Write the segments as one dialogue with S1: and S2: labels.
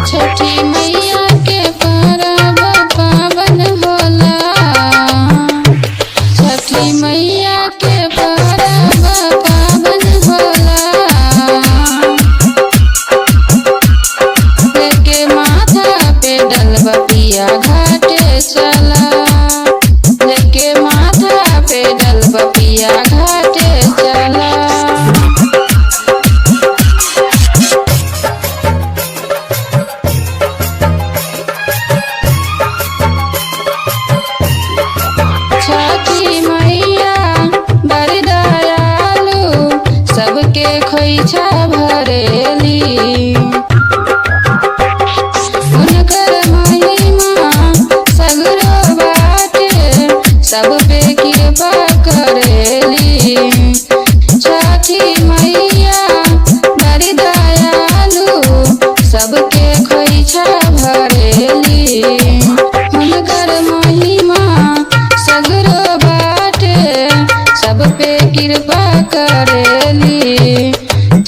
S1: छठी मैया के परब पावन होला। छठी मैया के परब पावन होला। लेके माथा पे डलबा पिया घाटे चला। लेके माथा पे डलबा पिया घाटे चला। छठी मैया बड़ी दयालु सबके खोइछा भरेली। उनकर महिमा सगरो बाटे सब पे कृपा करेली। छठी मैया बड़ी दयालु सबके खोइछा भरेली। उनकर महिमा सगरो बाटे सब पे कृपा करेली।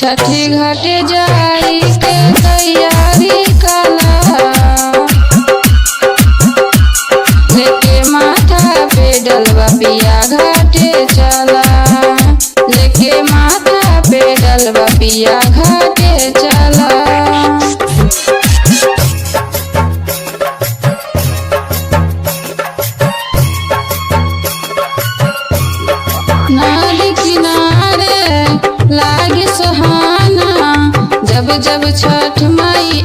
S1: छठी घाटे जाई के तैयारी कला। लेके माथा पे डलबा पिया घाटे चला। लेके माथा पे डलबा पिया घाटे चला। नदी किनारे लागे सुहाना जब जब छठ माई